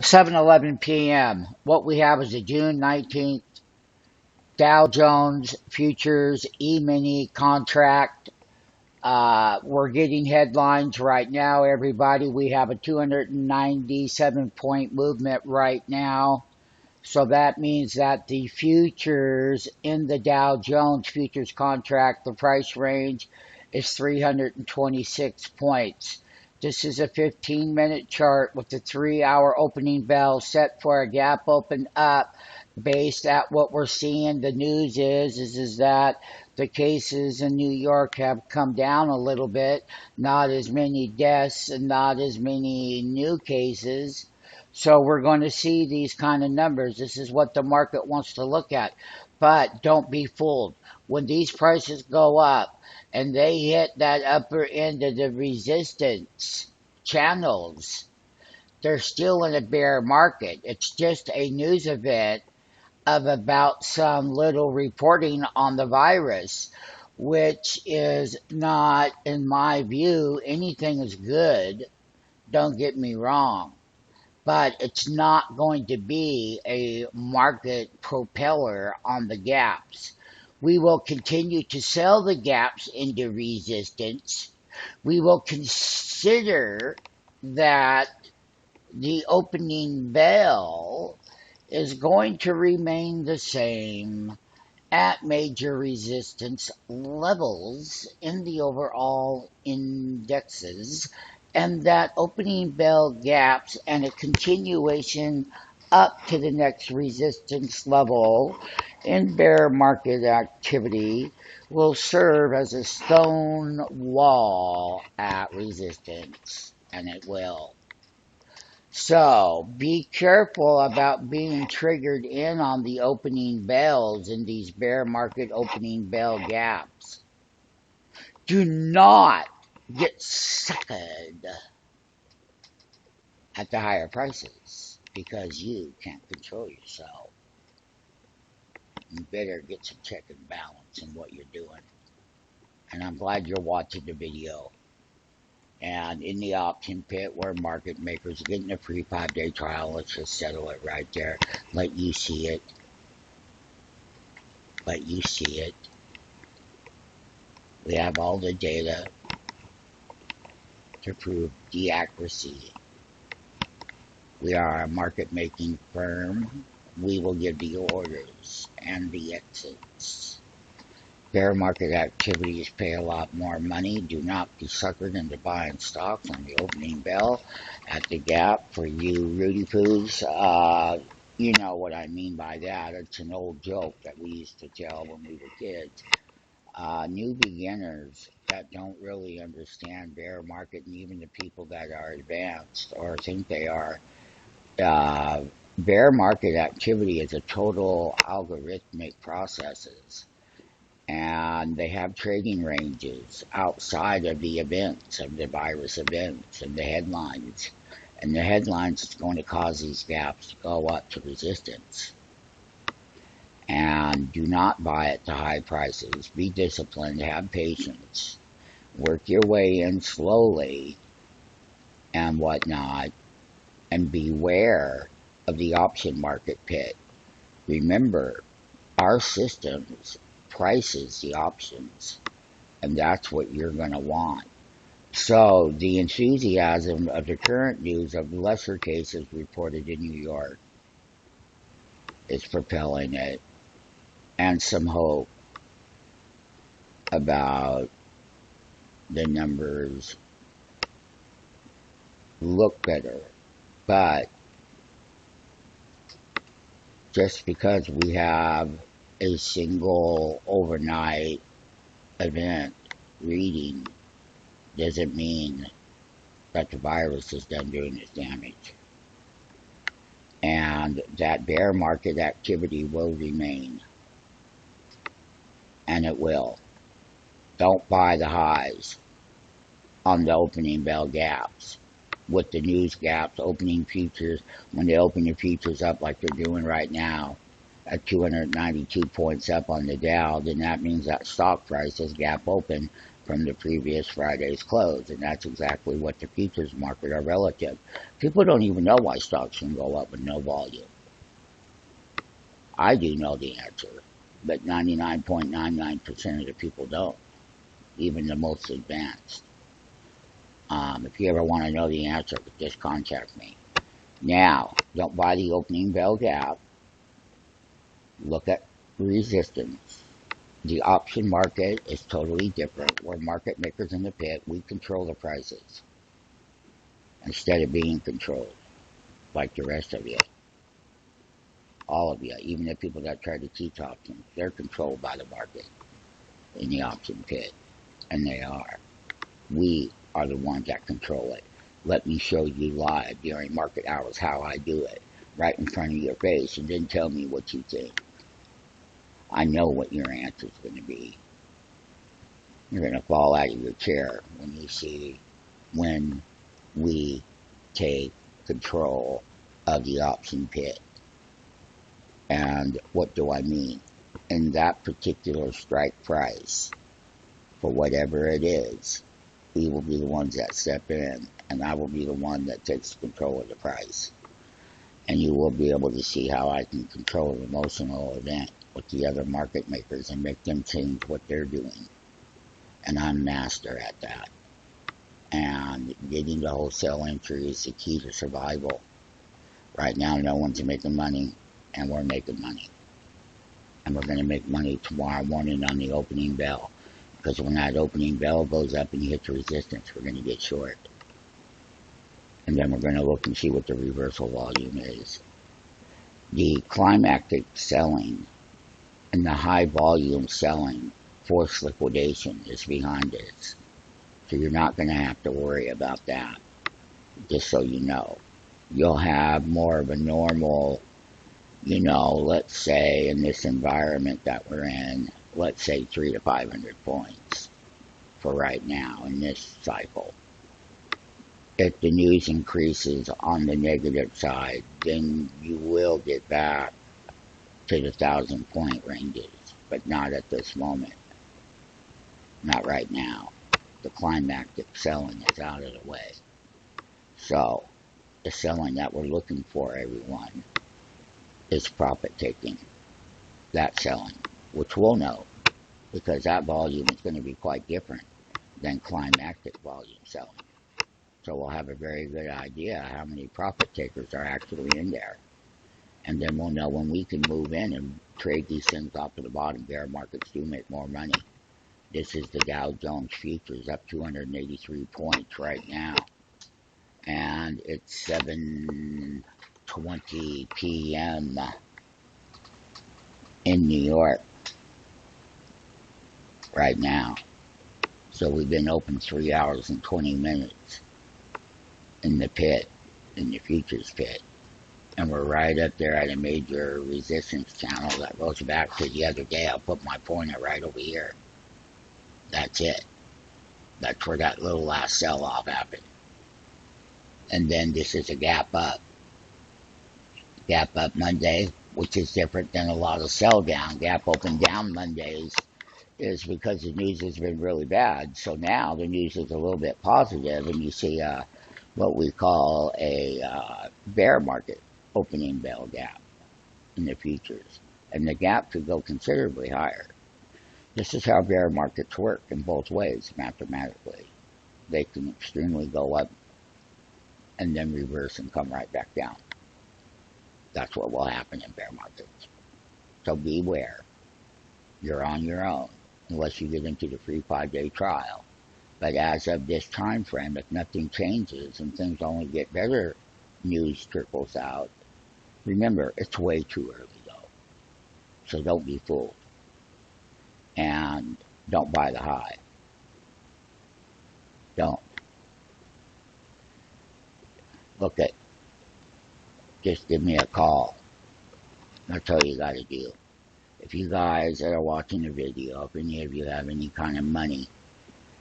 7:11 p.m. What we have is the June 19th Dow Jones Futures E-mini contract. We're getting headlines right now, everybody. We have a 297-point movement right now. So that means that the futures in the Dow Jones Futures contract, the price range is 326 points. This is a 15-minute chart with the 3-hour opening bell set for a gap open up. Based at what we're seeing, the news is that the cases in New York have come down a little bit. Not as many deaths and not as many new cases. So we're going to see these kind of numbers. This is what the market wants to look at. But don't be fooled. When these prices go up and they hit that upper end of the resistance channels, they're still in a bear market. It's just a news event of about some little reporting on the virus, which is not, in my view, anything is good. Don't get me wrong. But it's not going to be a market propeller on the gaps. We will continue to sell the gaps into resistance. We will consider that the opening bell is going to remain the same at major resistance levels in the overall indexes, and that opening bell gaps and a continuation up to the next resistance level in bear market activity will serve as a stone wall at resistance, and it will. So be careful about being triggered in on the opening bells in these bear market opening bell gaps. Do not get suckered at the higher prices because you can't control yourself. You better get some check and balance in what you're doing. And I'm glad you're watching the video. And in the option pit where market makers are getting a free 5-day trial, let's just settle it right there. Let you see it. Let you see it. We have all the data to prove the accuracy. We are a market making firm. We will give the orders and the exits. Bear market activities pay a lot more money. Do not be suckered into buying stocks on the opening bell at the gap. For you Rudy Poos, you know what I mean by that. It's an old joke that we used to tell when we were kids. New beginners that don't really understand bear market, and even the people that are advanced or think they are, bear market activity is a total algorithmic processes. And they have trading ranges outside of the events, of the virus events, and the headlines. And the headlines is going to cause these gaps to go up to resistance. And do not buy at the high prices. Be disciplined, have patience. Work your way in slowly and whatnot. And beware of the option market pit. Remember, our systems prices the options, and that's what you're going to want. So the enthusiasm of the current news of lesser cases reported in New York is propelling it, and some hope about the numbers look better. But just because we have a single overnight event reading doesn't mean that the virus is done doing its damage. And that bear market activity will remain. And it will. Don't buy the highs on the opening bell gaps. With the news gaps, opening futures, when they open the futures up like they're doing right now, at 292 points up on the Dow, then that means that stock price is gap open from the previous Friday's close, and that's exactly what the futures market are relative. People don't even know why stocks can go up with no volume. I do know the answer, but 99.99% of the people don't, even the most advanced. If you ever want to know the answer, just contact me. Now, don't buy the opening bell gap. Look at resistance. The option market is totally different. We're market makers in the pit. We control the prices instead of being controlled like the rest of you. All of you, even the people that try to teach options, they're controlled by the market in the option pit. And they are. We are the ones that control it. Let me show you live during market hours how I do it, right in front of your face, and then tell me what you think. I know what your answer is going to be. You're going to fall out of your chair when you see when we take control of the option pit. And what do I mean? In that particular strike price, for whatever it is, we will be the ones that step in, and I will be the one that takes control of the price. And you will be able to see how I can control an emotional event with the other market makers and make them change what they're doing. And I'm master at that. And getting the wholesale entry is the key to survival. Right now, no one's making money, and we're making money. And we're going to make money tomorrow morning on the opening bell. Because when that opening bell goes up and you hit the resistance, we're going to get short. And then we're going to look and see what the reversal volume is. The climactic selling and the high volume selling, forced liquidation, is behind this. So you're not going to have to worry about that, just so you know. You'll have more of a normal, let's say in this environment that we're in, let's say 300 to 500 points for right now in this cycle. If the news increases on the negative side, then you will get back to the 1,000-point ranges, but not at this moment. Not right now. The climactic selling is out of the way. So, the selling that we're looking for, everyone, is profit taking. That selling, which we'll know, because that volume is going to be quite different than climactic volume selling. So we'll have a very good idea how many profit takers are actually in there. And then we'll know when we can move in and trade these things off to the bottom. Bear markets do make more money. This is the Dow Jones Futures, up 283 points right now. And it's 7:20 p.m. in New York right now. So we've been open 3 hours and 20 minutes in the pit, in the futures pit. And we're right up there at a major resistance channel that goes back to the other day. I'll put my pointer right over here. That's it. That's where that little last sell-off happened. And then this is a gap up. Gap up Monday, which is different than a lot of sell down. Gap open down Mondays is because the news has been really bad. So now the news is a little bit positive, and you see what we call a bear market opening bell gap in the futures. And the gap could go considerably higher. This is how bear markets work in both ways, mathematically. They can extremely go up and then reverse and come right back down. That's what will happen in bear markets. So beware. You're on your own, unless you get into the free 5-day trial. But as of this time frame, if nothing changes and things only get better, news trickles out. Remember, it's way too early though. So don't be fooled. And don't buy the high. Don't. Look at, just give me a call. That's all you gotta do. If you guys that are watching the video, if any of you have any kind of money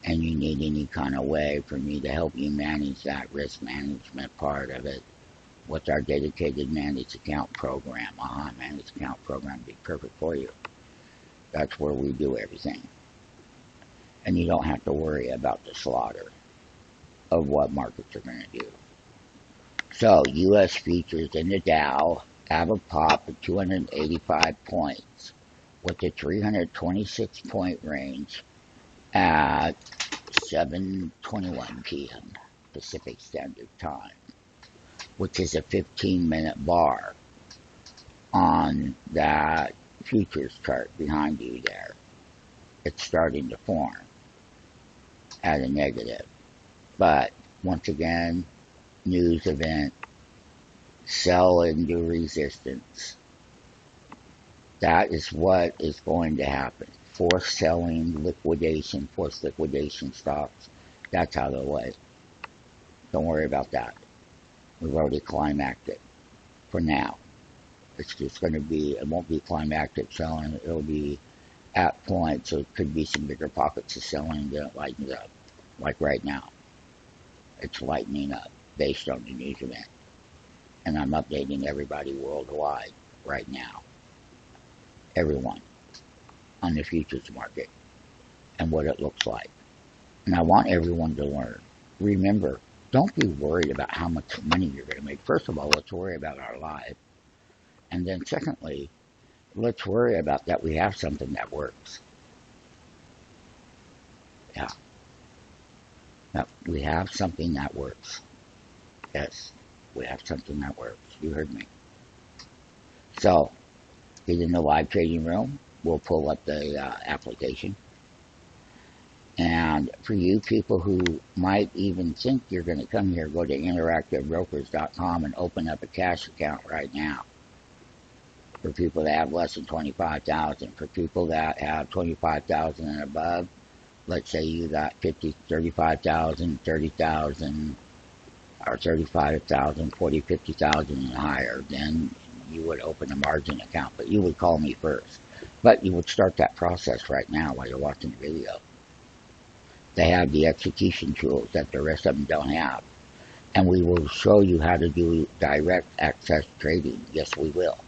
and you need any kind of way for me to help you manage that risk management part of it, with our dedicated managed account program, managed account program would be perfect for you. That's where we do everything. and you don't have to worry about the slaughter of what markets are going to do. So, U.S. futures in the Dow have a pop of 285 points with the 326 point range at 7:21 p.m. Pacific Standard Time, which is a 15-minute bar on that futures chart behind you there. It's starting to form at a negative. But once again, news event, sell into resistance. That is what is going to happen. Forced selling, liquidation, forced liquidation stocks. That's out of the way. Don't worry about that. We've already climacted for now. It's just going to be, it won't be climactic selling. It'll be at points, so it could be some bigger pockets of selling that lightens up. Like right now. It's lightening up based on the news event. And I'm updating everybody worldwide right now. Everyone on the futures market and what it looks like. And I want everyone to learn. Remember, don't be worried about how much money you're going to make. First of all, let's worry about our life. And then secondly, let's worry about that we have something that works. Yeah. That we have something that works. Yes, we have something that works. You heard me. So, get in the live trading room. We'll pull up the application. And for you people who might even think you're going to come here, go to interactivebrokers.com and open up a cash account right now. For people that have less than 25,000, for people that have 25,000 and above, let's say you got 35,000, 30,000, or 35,000, 40, 50,000 and higher, then you would open a margin account. But you would call me first. But you would start that process right now while you're watching the video. They have the execution tools that the rest of them don't have. And we will show you how to do direct access trading. Yes, we will.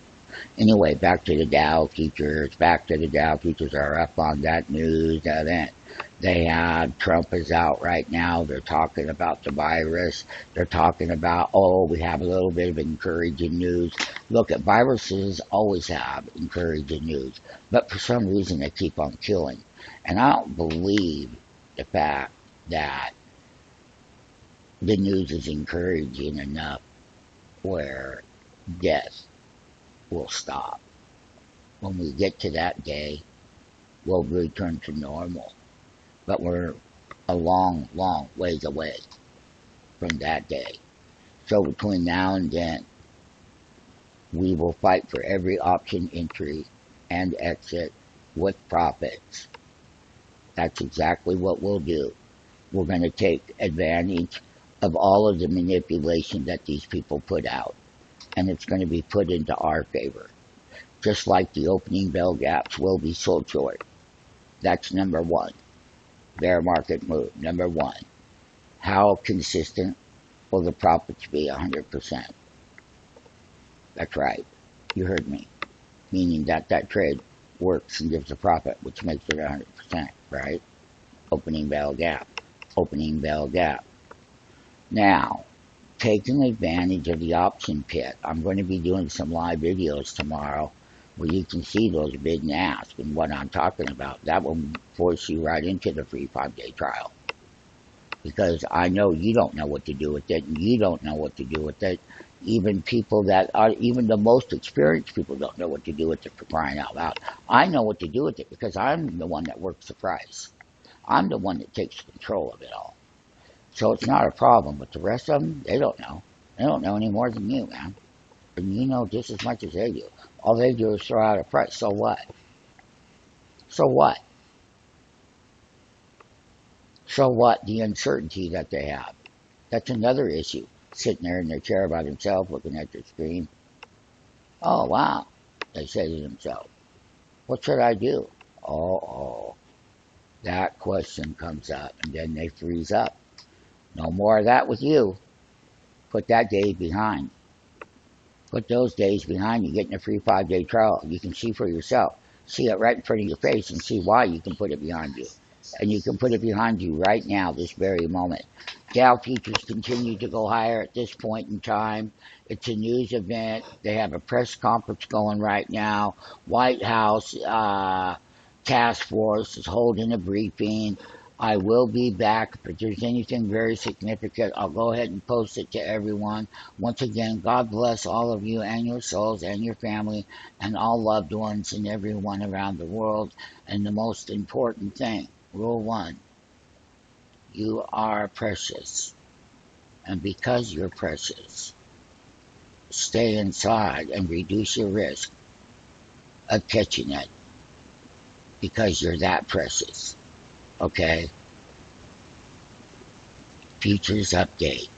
Anyway, back to the Dow Futures. Back to the Dow Futures are up on that news event. They have, Trump is out right now. They're talking about the virus. They're talking about, oh, we have a little bit of encouraging news. Look, viruses always have encouraging news. But for some reason, they keep on killing. And I don't believe the fact that the news is encouraging enough where death will stop. When we get to that day, we'll return to normal. But we're a long, long ways away from that day. So between now and then, we will fight for every option entry and exit with profits. That's exactly what we'll do. We're going to take advantage of all of the manipulation that these people put out. And it's going to be put into our favor. Just like the opening bell gaps will be sold short. That's number one. Bear market move. Number one. How consistent will the profits be? 100%. That's right. You heard me. Meaning that that trade works and gives a profit, which makes it 100%, right? Opening bell gap. Opening bell gap. Now, taking advantage of the option pit. I'm going to be doing some live videos tomorrow where you can see those bid and ask and what I'm talking about. That will force you right into the free 5-day trial. Because I know you don't know what to do with it, and you don't know what to do with it. Even people that are, even the most experienced people don't know what to do with it, for crying out loud. I know what to do with it because I'm the one that works the price. I'm the one that takes control of it all. So it's not a problem, but the rest of them, they don't know. They don't know any more than you, man. And you know just as much as they do. All they do is throw out a price. So what? So what? So what? The uncertainty that they have. That's another issue. Sitting there in their chair by themselves, looking at their screen. Oh, wow. They say to themselves, what should I do? Oh. That question comes up, and then they freeze up. No more of that with you. Put that day behind. Put those days behind you. Get in a free 5-day trial. You can see for yourself. See it right in front of your face and see why you can put it behind you. and you can put it behind you right now, this very moment. Dow futures continue to go higher at this point in time. It's a news event. They have a press conference going right now. White House task force is holding a briefing. I will be back. If there's anything very significant, I'll go ahead and post it to everyone. Once again, God bless all of you and your souls and your family and all loved ones and everyone around the world. And the most important thing, rule one, you are precious. And because you're precious, stay inside and reduce your risk of catching it because you're that precious. Okay? Futures update.